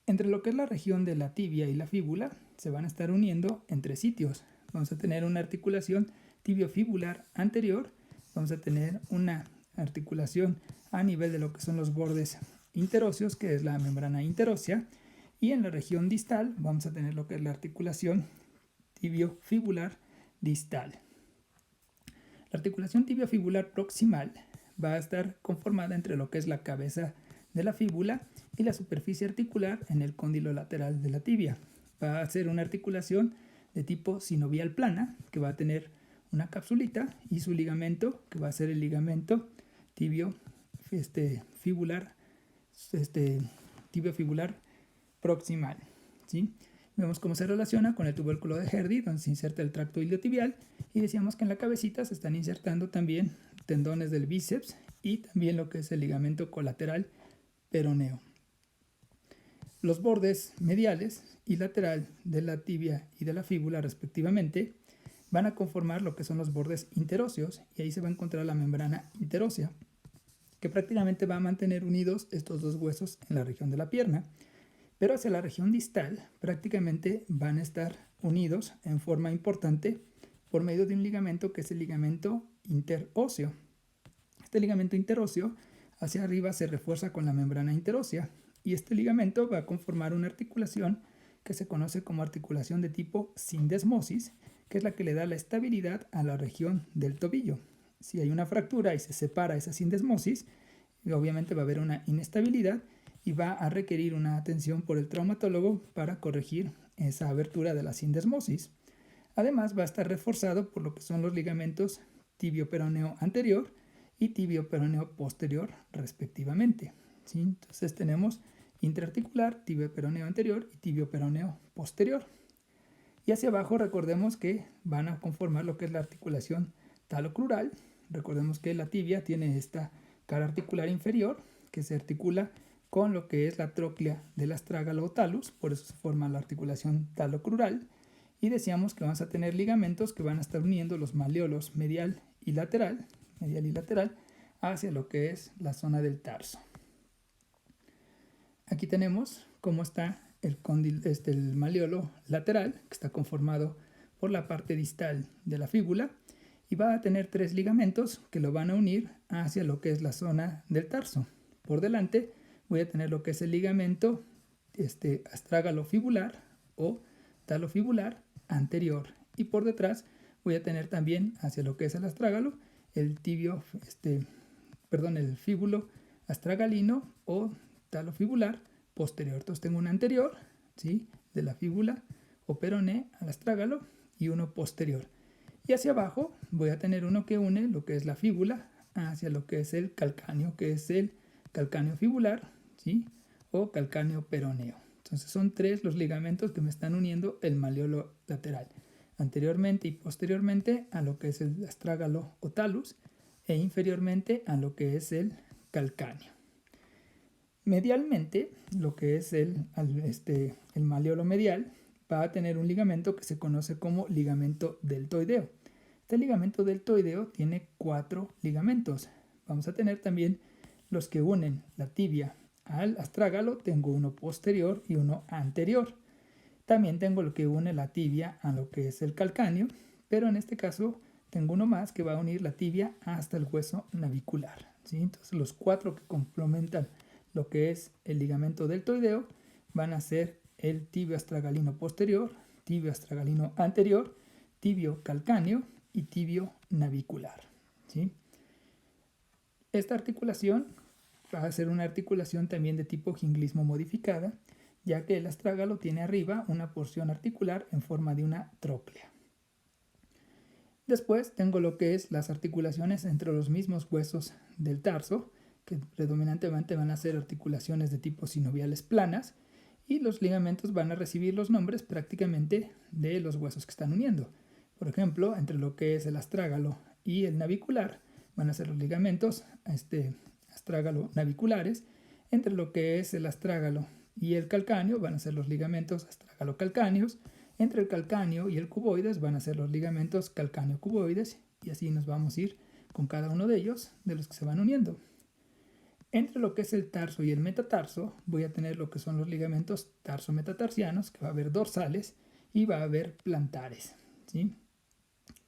Entre lo que es la región de la tibia y la fíbula se van a estar uniendo en 3 sitios. Vamos a tener una articulación tibiofibular anterior, vamos a tener una articulación a nivel de lo que son los bordes interóseos, que es la membrana interósea, y en la región distal vamos a tener lo que es la articulación tibiofibular distal. La articulación tibiofibular proximal va a estar conformada entre lo que es la cabeza de la fíbula y la superficie articular en el cóndilo lateral de la tibia. Va a ser una articulación de tipo sinovial plana, que va a tener una capsulita y su ligamento, que va a ser el ligamento tibiofibular proximal, ¿sí? Vemos cómo se relaciona con el tubérculo de Herdy, donde se inserta el tracto iliotibial, y decíamos que en la cabecita se están insertando también tendones del bíceps y también lo que es el ligamento colateral peroneo. Los bordes mediales y lateral de la tibia y de la fíbula respectivamente van a conformar lo que son los bordes interóseos, y ahí se va a encontrar la membrana interósea, que prácticamente va a mantener unidos estos dos huesos en la región de la pierna, pero hacia la región distal prácticamente van a estar unidos en forma importante por medio de un ligamento que es el ligamento interóseo. Este ligamento interóseo hacia arriba se refuerza con la membrana interósea, y este ligamento va a conformar una articulación que se conoce como articulación de tipo sindesmosis, que es la que le da la estabilidad a la región del tobillo. Si hay una fractura y se separa esa sindesmosis, obviamente va a haber una inestabilidad y va a requerir una atención por el traumatólogo para corregir esa abertura de la sindesmosis. Además, va a estar reforzado por lo que son los ligamentos tibio-peroneo anterior y tibio-peroneo posterior respectivamente, ¿sí? Entonces tenemos interarticular, tibio-peroneo anterior y tibio-peroneo posterior. Y hacia abajo recordemos que van a conformar lo que es la articulación talocrural. Recordemos que la tibia tiene esta cara articular inferior que se articula con lo que es la tróclea del astrágalo o talus, por eso se forma la articulación talocrural. Y decíamos que vamos a tener ligamentos que van a estar uniendo los maleolos medial y lateral hacia lo que es la zona del tarso. Aquí tenemos cómo está el maleolo lateral, que está conformado por la parte distal de la fíbula, y va a tener 3 ligamentos que lo van a unir hacia lo que es la zona del tarso. Por delante voy a tener lo que es el ligamento astrágalo fibular o talofibular anterior, y por detrás voy a tener también hacia lo que es el astrágalo el fíbulo astragalino o talofibular posterior. Entonces tengo un anterior, ¿sí?, de la fíbula o peroné al astrágalo y uno posterior. Y hacia abajo voy a tener uno que une lo que es la fíbula hacia lo que es el calcáneo, que es el calcáneo fibular, ¿sí?, o calcáneo peroneo. Entonces son 3 los ligamentos que me están uniendo el maleolo lateral, anteriormente y posteriormente a lo que es el astrágalo o talus, e inferiormente a lo que es el calcáneo. Medialmente, lo que es el maleolo medial va a tener un ligamento que se conoce como ligamento deltoideo. Este ligamento deltoideo tiene 4 ligamentos. Vamos a tener también los que unen la tibia al astrágalo. Tengo uno posterior y uno anterior. También tengo lo que une la tibia a lo que es el calcáneo, pero en este caso tengo uno más que va a unir la tibia hasta el hueso navicular, ¿sí? Entonces los 4 que complementan lo que es el ligamento deltoideo van a ser el tibio astragalino posterior, tibio astragalino anterior, tibio calcáneo y tibio navicular, ¿sí? Esta articulación va a ser una articulación también de tipo jinglismo modificada, ya que el astrágalo tiene arriba una porción articular en forma de una tróclea. Después tengo lo que es las articulaciones entre los mismos huesos del tarso, que predominantemente van a ser articulaciones de tipo sinoviales planas, y los ligamentos van a recibir los nombres prácticamente de los huesos que están uniendo. Por ejemplo, entre lo que es el astrágalo y el navicular van a ser los ligamentos astrágalo naviculares, Entre lo que es el astrágalo y el calcáneo van a ser los ligamentos astrágalo-calcáneos. Entre el calcáneo y el cuboides van a ser los ligamentos calcáneo-cuboides, y así nos vamos a ir con cada uno de ellos, de los que se van uniendo. Entre lo que es el tarso y el metatarso voy a tener lo que son los ligamentos tarso-metatarsianos, que va a haber dorsales y va a haber plantares, ¿sí?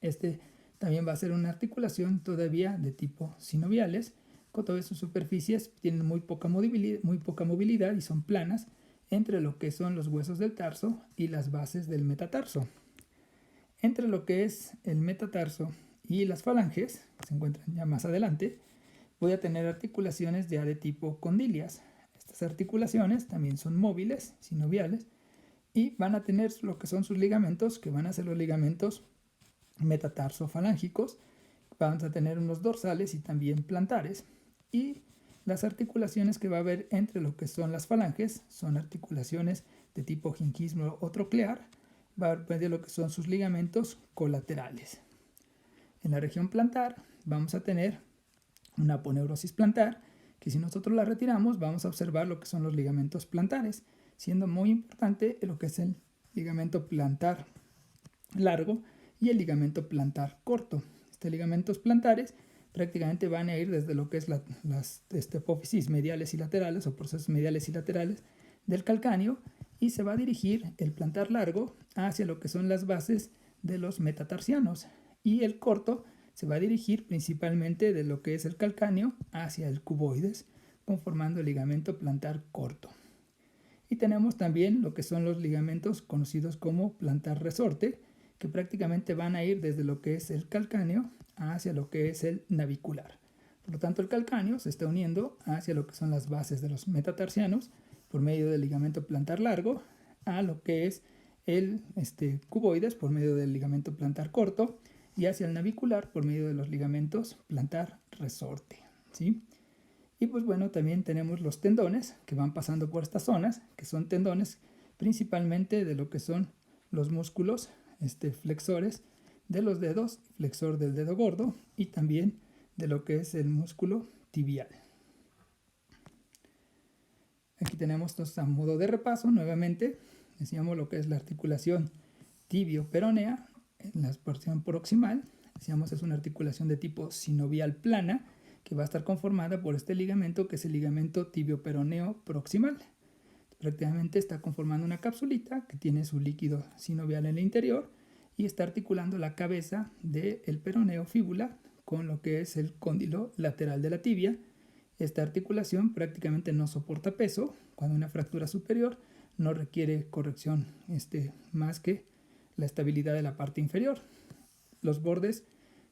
Este también va a ser una articulación todavía de tipo sinoviales, con todas sus superficies tienen muy poca movilidad y son planas entre lo que son los huesos del tarso y las bases del metatarso. Entre lo que es el metatarso y las falanges, que se encuentran ya más adelante, voy a tener articulaciones ya de tipo condilias. Estas articulaciones también son móviles, sinoviales, y van a tener lo que son sus ligamentos, que van a ser los ligamentos metatarsofalángicos. Vamos a tener unos dorsales y también plantares. Y las articulaciones que va a haber entre lo que son las falanges son articulaciones de tipo ginquismo o troclear. Va a haber lo que son sus ligamentos colaterales. En la región plantar vamos a tener una aponeurosis plantar, que si nosotros la retiramos vamos a observar lo que son los ligamentos plantares, siendo muy importante lo que es el ligamento plantar largo y el ligamento plantar corto. Estos ligamentos plantares prácticamente van a ir desde lo que es las apófisis mediales y laterales o procesos mediales y laterales del calcáneo, y se va a dirigir el plantar largo hacia lo que son las bases de los metatarsianos, y el corto se va a dirigir principalmente de lo que es el calcáneo hacia el cuboides, conformando el ligamento plantar corto. Y tenemos también lo que son los ligamentos conocidos como plantar resorte, que prácticamente van a ir desde lo que es el calcáneo hacia lo que es el navicular. Por lo tanto, el calcáneo se está uniendo hacia lo que son las bases de los metatarsianos por medio del ligamento plantar largo, a lo que es el cuboides por medio del ligamento plantar corto, y hacia el navicular por medio de los ligamentos plantar resorte, ¿sí? Y pues bueno, también tenemos los tendones que van pasando por estas zonas, que son tendones principalmente de lo que son los músculos flexores de los dedos, flexor del dedo gordo, y también de lo que es el músculo tibial. Aquí tenemos entonces, a modo de repaso, nuevamente decíamos lo que es la articulación tibio-peronea en la porción proximal. Decíamos es una articulación de tipo sinovial plana, que va a estar conformada por este ligamento, que es el ligamento tibio-peroneo proximal. Prácticamente está conformando una capsulita que tiene su líquido sinovial en el interior y está articulando la cabeza del peroneo fíbula con lo que es el cóndilo lateral de la tibia. Esta articulación prácticamente no soporta peso. Cuando hay una fractura superior no requiere corrección más que la estabilidad de la parte inferior. Los bordes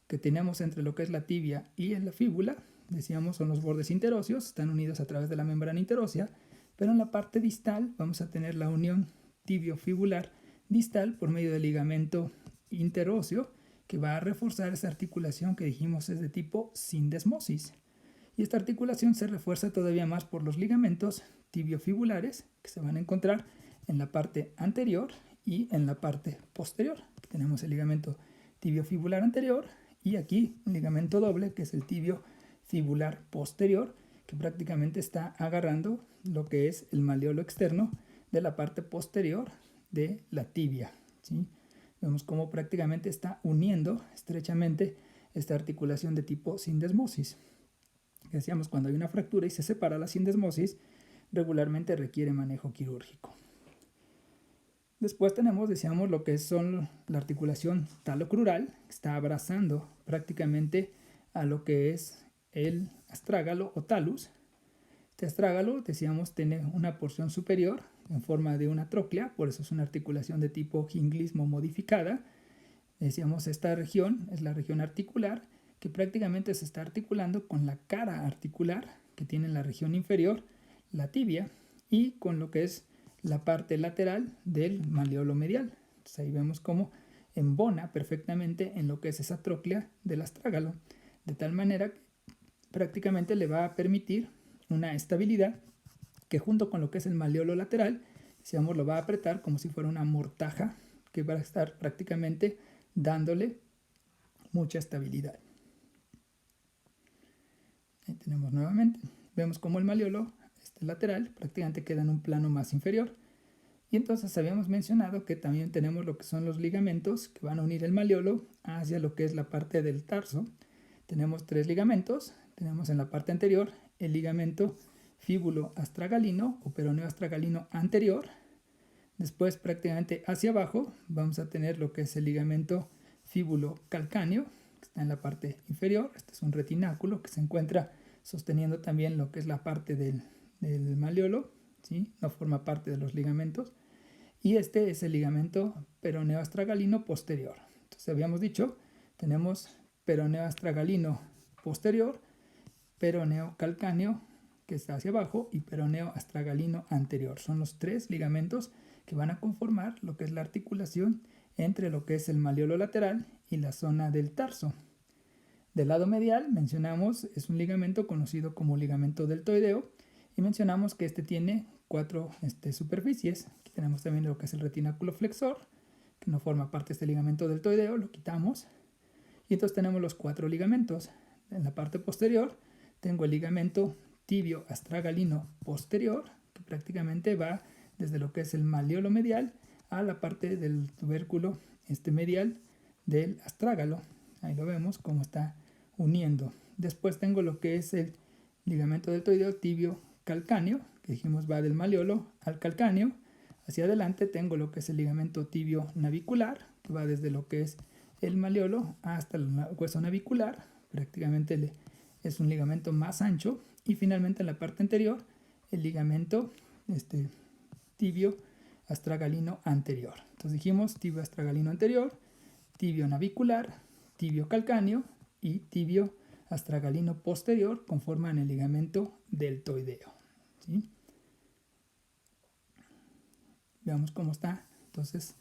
que tenemos entre lo que es la tibia y la fíbula, decíamos, son los bordes interóseos, están unidos a través de la membrana interósea, pero en la parte distal vamos a tener la unión tibio-fibular distal por medio del ligamento interóseo, que va a reforzar esa articulación que dijimos es de tipo sindesmosis. Y esta articulación se refuerza todavía más por los ligamentos tibiofibulares que se van a encontrar en la parte anterior y en la parte posterior. Aquí tenemos el ligamento tibiofibular anterior y aquí un ligamento doble que es el tibiofibular posterior, que prácticamente está agarrando lo que es el maleolo externo de la parte posterior de la tibia, ¿sí? Vemos cómo prácticamente está uniendo estrechamente esta articulación de tipo sindesmosis. Decíamos, cuando hay una fractura y se separa la sindesmosis, regularmente requiere manejo quirúrgico. Después tenemos, decíamos, lo que son la articulación talocrural, que está abrazando prácticamente a lo que es el astrágalo o talus. Este astrágalo, decíamos, tiene una porción superior en forma de una tróclea, por eso es una articulación de tipo ginglismo modificada. Decíamos, esta región es la región articular, que prácticamente se está articulando con la cara articular que tiene en la región inferior, la tibia, y con lo que es la parte lateral del maleolo medial. Entonces ahí vemos cómo embona perfectamente en lo que es esa tróclea del astrágalo, de tal manera que prácticamente le va a permitir una estabilidad que junto con lo que es el maleolo lateral, digamos, lo va a apretar como si fuera una mortaja que va a estar prácticamente dándole mucha estabilidad. Ahí tenemos nuevamente, vemos como el maleolo lateral, prácticamente queda en un plano más inferior. Y entonces habíamos mencionado que también tenemos lo que son los ligamentos que van a unir el malleolo hacia lo que es la parte del tarso. Tenemos 3 ligamentos. Tenemos en la parte anterior el ligamento fíbulo-astragalino o peroneo-astragalino anterior. Después, prácticamente hacia abajo, vamos a tener lo que es el ligamento fíbulo-calcáneo, que está en la parte inferior. Este es un retináculo que se encuentra sosteniendo también lo que es la parte del malleolo, ¿sí? No forma parte de los ligamentos. Y este es el ligamento peroneo-astragalino posterior. Entonces habíamos dicho, tenemos peroneo-astragalino posterior, peroneo-calcáneo, que está hacia abajo, y peroneo-astragalino anterior. Son los 3 ligamentos que van a conformar lo que es la articulación entre lo que es el malleolo lateral y la zona del tarso. Del lado medial mencionamos, es un ligamento conocido como ligamento deltoideo, y mencionamos que este tiene 4 superficies. Aquí tenemos también lo que es el retináculo flexor, que no forma parte de este ligamento deltoideo, lo quitamos. Y entonces tenemos los 4 ligamentos. En la parte posterior tengo el ligamento tibio-astragalino posterior, que prácticamente va desde lo que es el malleolo medial a la parte del tubérculo medial del astrágalo. Ahí lo vemos cómo está uniendo. Después tengo lo que es el ligamento deltoideo tibio-calcáneo, que dijimos va del malleolo al calcáneo. Hacia adelante tengo lo que es el ligamento tibio-navicular, que va desde lo que es el malleolo hasta el hueso navicular. Prácticamente es un ligamento más ancho. Y finalmente en la parte anterior el ligamento tibio-astragalino anterior. Entonces dijimos tibio-astragalino anterior, tibio-navicular, tibio-calcáneo y tibio-astragalino posterior conforman el ligamento deltoideo, ¿sí? Veamos cómo está entonces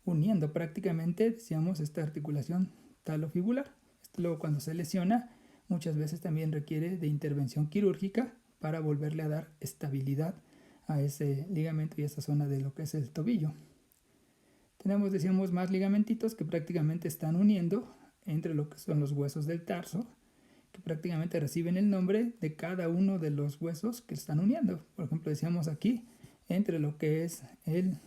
uniendo prácticamente, decíamos, esta articulación talofibular. Luego cuando se lesiona muchas veces también requiere de intervención quirúrgica para volverle a dar estabilidad a ese ligamento y a esa zona de lo que es el tobillo. Tenemos, decíamos, más ligamentitos que prácticamente están uniendo entre lo que son los huesos del tarso, que prácticamente reciben el nombre de cada uno de los huesos que están uniendo. Por ejemplo, decíamos aquí, entre lo que es el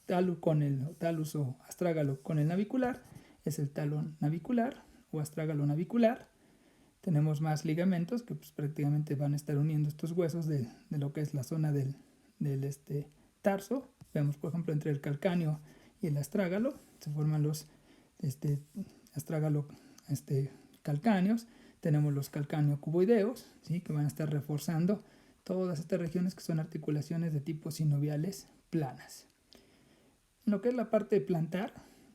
talus con el talus o astrágalo con el navicular, es el talón navicular o astrágalo navicular. Tenemos más ligamentos que pues, prácticamente van a estar uniendo estos huesos de lo que es la zona del tarso. Vemos, por ejemplo, entre el calcáneo y el astrágalo se forman los astrágalo calcáneos. Tenemos los calcáneo cuboideos, ¿sí? Que van a estar reforzando todas estas regiones que son articulaciones de tipo sinoviales planas. En lo que es la parte plantar,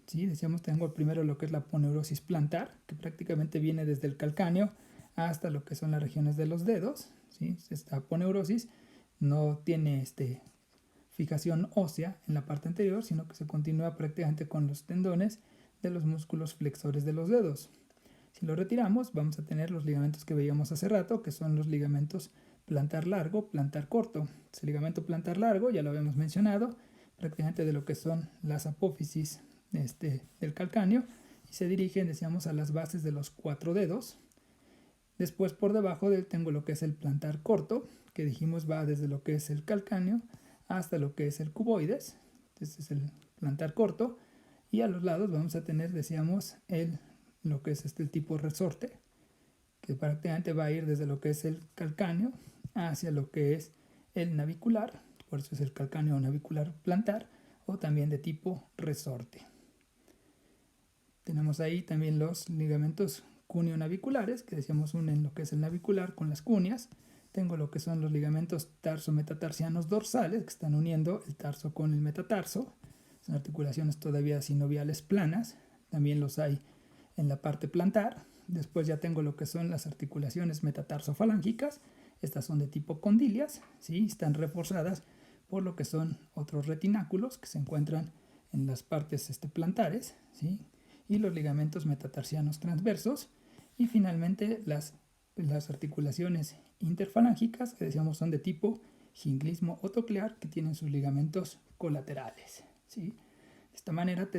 ¿sí? Decíamos, tengo primero lo que es la aponeurosis plantar, que prácticamente viene desde el calcáneo hasta lo que son las regiones de los dedos, ¿sí? Esta aponeurosis no tiene fijación ósea en la parte anterior, sino que se continúa prácticamente con los tendones de los músculos flexores de los dedos. Si lo retiramos, vamos a tener los ligamentos que veíamos hace rato, que son los ligamentos plantar largo, plantar corto. Ese ligamento plantar largo, ya lo habíamos mencionado, prácticamente de lo que son las apófisis del calcáneo, y se dirigen, decíamos, a las bases de los 4 dedos. Después por debajo de él tengo lo que es el plantar corto, que dijimos va desde lo que es el calcáneo hasta lo que es el cuboides. Este es el plantar corto, y a los lados vamos a tener, decíamos, lo que es el tipo resorte, que prácticamente va a ir desde lo que es el calcáneo hacia lo que es el navicular, por eso es el calcáneo navicular plantar, o también de tipo resorte. Tenemos ahí también los ligamentos cuneo-naviculares, que decíamos unen lo que es el navicular con las cuneas. Tengo lo que son los ligamentos tarso-metatarsianos dorsales, que están uniendo el tarso con el metatarso. Son articulaciones todavía sinoviales planas. También los hay en la parte plantar. Después ya tengo lo que son las articulaciones metatarsofalángicas. Estas son de tipo condilias, ¿sí? Están reforzadas por lo que son otros retináculos que se encuentran en las partes plantares, ¿sí? Y los ligamentos metatarsianos transversos. Y finalmente las articulaciones interfalángicas, que decíamos son de tipo ginglismo o toclear, que tienen sus ligamentos colaterales, ¿sí? De esta manera